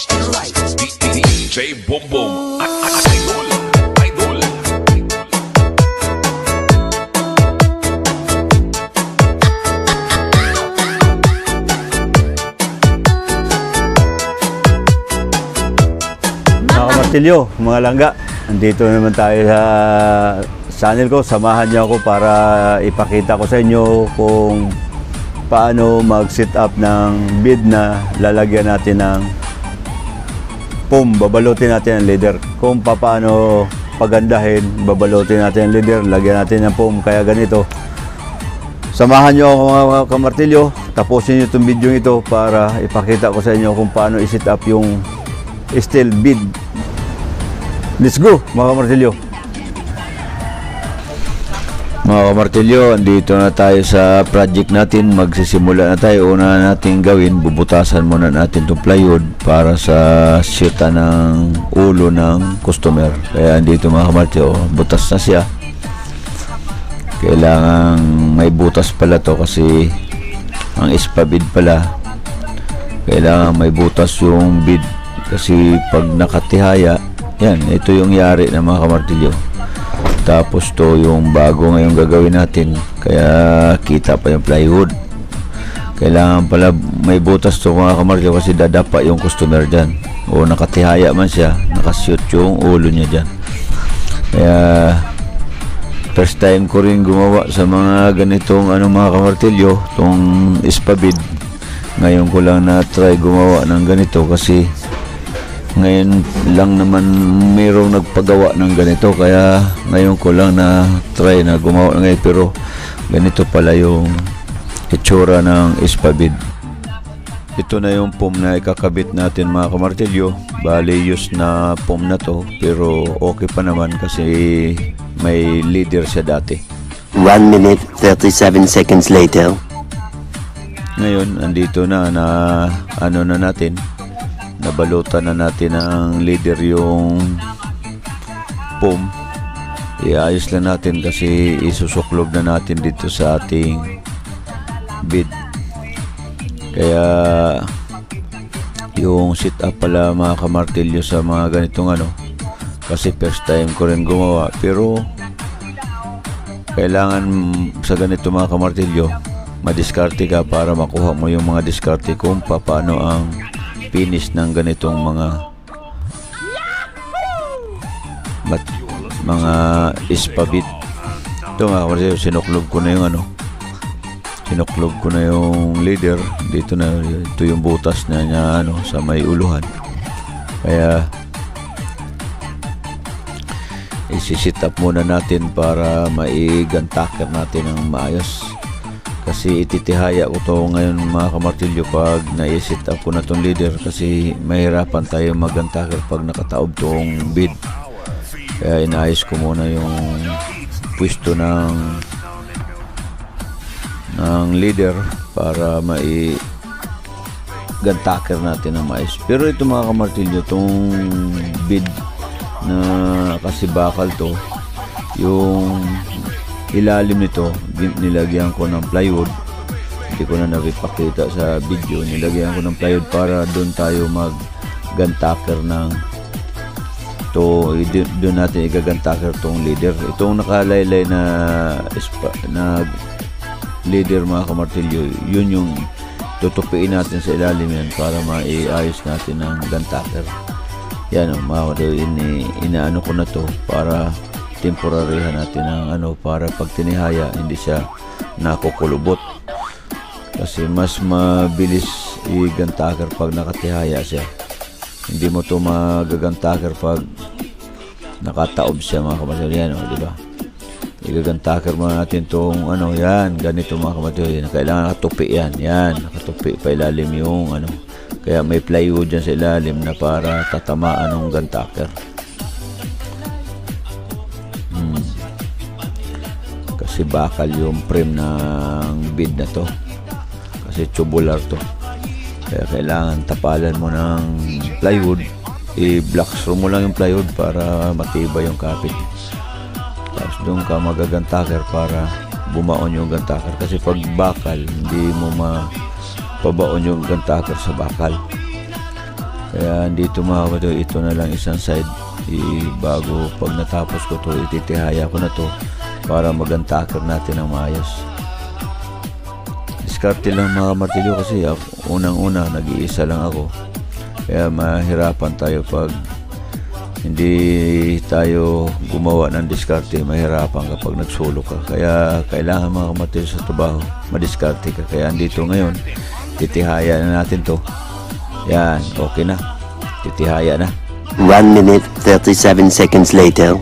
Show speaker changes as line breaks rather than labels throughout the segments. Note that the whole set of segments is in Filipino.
DJ Boom Boom, idol, idol.
Mga kamartilyo, mga langga, andito naman tayo sa channel ko. Samahan niyo ako para ipakita ko sa inyo kung paano mag-set up ng bead na lalagyan natin ng foam. Babalutin natin ang leader. Kung paano pagandahin, babalutin natin ang leader, lagyan natin ng foam. Kaya ganito. Samahan niyo ako mga kamartilyo. Tapusin niyo itong video ito para ipakita ko sa inyo kung paano i-set up yung steel bead. Let's go mga kamartilyo. Mga kamartilyo, andito na tayo sa project natin. Magsisimula na tayo. Una natin gawin, bubutasan muna natin itong plywood para sa shoota ng ulo ng customer. Kaya andito mga kamartilyo, butas na siya. Kailangan may butas pala to kasi ang ispa bead pala. Kailangan may butas yung bead kasi pag nakatihaya, yan, ito yung yari ng mga kamartilyo. Tapos to yung bago ngayon gagawin natin, kaya kita pa yung plywood. Kailangan pala may butas to mga kamartilyo kasi dadapa yung customer dyan, o nakatihaya man siya, nakashoot yung ulo niya dyan. Kaya first time ko rin gumawa sa mga ganitong mga kamartilyo, tong ispabid. Ngayon ko lang na try gumawa ng ganito kasi ngayon lang naman mayroong nagpagawa ng ganito, kaya ngayon ko lang na try na gumawa ngayon. Pero ganito pala yung itsura ng ispabid. Ito na yung foam na ikakabit natin mga kamartilyo. Bali use na foam na to, pero okay pa naman kasi may leader siya dati.
1 minute 37 seconds later.
Ngayon andito na ano na natin, nabalutan na natin ang leader yung foam. Iayos lang natin kasi isusuklob na natin dito sa ating bead. Kaya yung sit up pala mga kamartilyo sa mga ganitong kasi first time ko rin gumawa, pero kailangan sa ganito mga kamartilyo madiskarte ka para makuha mo yung mga diskarte kung paano ang finish ng ganitong mga ispabit. Ito mga kamartilyo, sinuklob ko na yung sinuklob ko na yung leader dito na. Ito yung butas na niya sa may uluhan. Kaya isi-sit up muna natin para maigantaker natin ng maayos. Kasi ititihaya ko to ngayon mga kamartilyo pag nai-sit up ko na tong leader, kasi mahirapan tayo magantaker pag nakataob tong bead. Kaya inaayos ko muna yung pwesto ng leader para maigantaker natin ng maayos. Pero ito mga kamartilyo, itong bead na kasi bakal to, yung ilalim nito nilagyan ko ng plywood. Hindi ko na napipakita sa video. Nilagyan ko ng plywood para doon tayo mag-gantaker ng to. Doon natin igagantaker tong leader. Itong nakalaylay na leader mga kamartilyo, yun yung tutupiin natin sa ilalim yan para maiayos natin ng gantaker. Yan mga kamartilyo, inaano ko na to para temporaryhan natin ng para pag tinihaya hindi siya nakukulubot, kasi mas mabilis i-gantaker pag nakatihaya siya. Hindi mo to magagantaker pag nakataob siya mga kamartilyo. Yan diba, i-gantaker mo natin tong yan, ganito mga kamartilyo. Kailangan nakatupi yan, nakatupi pa ilalim yung kaya may plywood dyan sa ilalim na para tatamaan ng gantaker. Kasi bakal yung frame ng bead na to, kasi tubular to. Kaya kailangan tapalan mo ng plywood, i-black straw mo lang yung plywood para matibay yung kapit. Tapos doon ka magagantaker para bumaon yung gantaker, kasi pag bakal hindi mo mapabaon yung gantaker sa bakal. Kaya dito mga kapatid, ito na lang isang side. Bago pag natapos ko to, ititihaya ko na to para magantaker natin ng maayos. Diskarte lang mga martilyo kasi unang-una nag-iisa lang ako. Kaya mahirapan tayo pag hindi tayo gumawa ng diskarte, mahirapan kapag nagsulok ka. Kaya kailangan mga martilyo sa trabaho, madiskarte ka. Kaya andito ngayon, titihaya na natin to. Yan, okay na. Titihaya na.
1 minute 37 seconds later.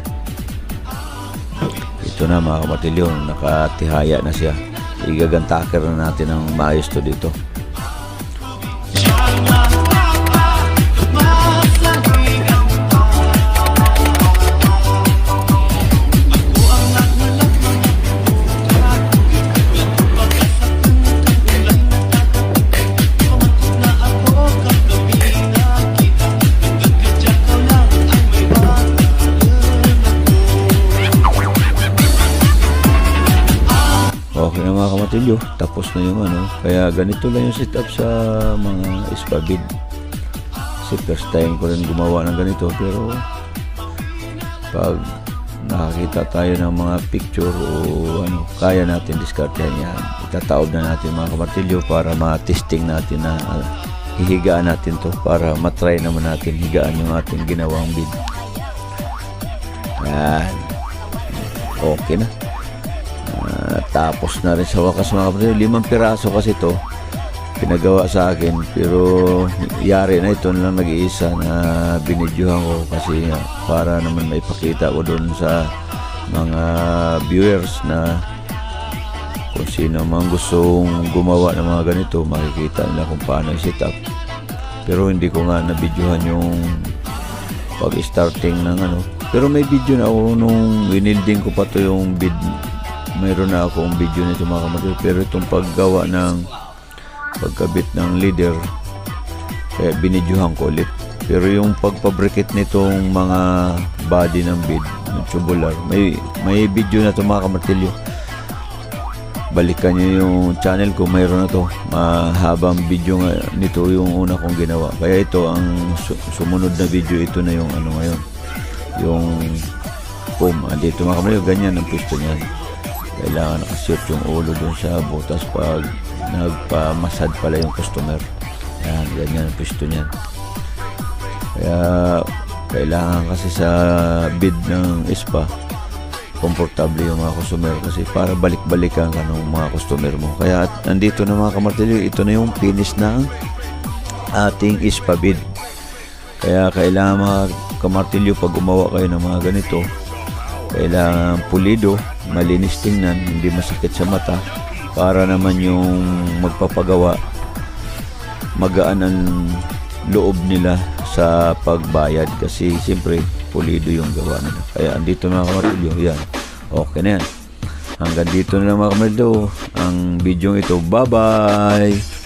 Ito na mga kamatilyo, nakatihaya na siya. Igagantaker na natin ng maayos to dito. Okay na mga kamatilyo, tapos na yung kaya ganito lang yung setup sa mga ispabid. Kasi first time ko rin gumawa ng ganito, pero pag nakakita tayo ng mga picture o kaya natin diskartehan yan. Itataob na natin mga kamatilyo para ma-testing natin na hihigaan natin to para matry naman natin higaan yung ating ginawang bid. Yan. Okay na. Tapos na rin sa wakas mga kapatid. 5 piraso kasi to pinagawa sa akin, pero yari na ito lang nag-iisa na binidyohan ko kasi para naman maipakita ko doon sa mga viewers na kung sino man gustong gumawa ng mga ganito, makikita nila kung paano yung setup. Pero hindi ko nga nabidyohan yung pag-starting ng pero may video na ako nung winilding ko pa to yung bid. Mayroon na akong video nito mga kapatid, pero itong paggawa ng pagkabit ng leader, kaya binidyohan ko ulit. Pero yung pagpabrikit nitong mga body ng bid, ng tubular, may video na ito mga kamatilyo. Balikan nyo yung channel ko, mayroon na to. Mahabang video nga nito yung una kong ginawa. Kaya ito ang sumunod na video, ito na yung ngayon. Yung andito mga kamatilyo, ganyan ang pwesto niyan. Kailangan nakashoot yung ulo dun sa butas pag nagpa-massage pala yung customer. Yan, ganyan ang pwesto niyan. Kaya kailangan kasi sa bid ng spa, komportable yung mga customer kasi para balik-balikan ka ng mga customer mo. Kaya nandito na mga kamartilyo, ito na yung finish ng ating spa bid. Kaya kailangan mga kamartilyo, pag gumawa kayo ng mga ganito, kailangan pulido, malinis tingnan, hindi masakit sa mata, para naman yung magpapagawa magaan ang loob nila sa pagbayad kasi siyempre pulido yung gawa nila. Kaya andito mga kamatilyo, yan, okay na yan. Hanggang dito na lang mga kamatilyo ang video ito. Bye bye.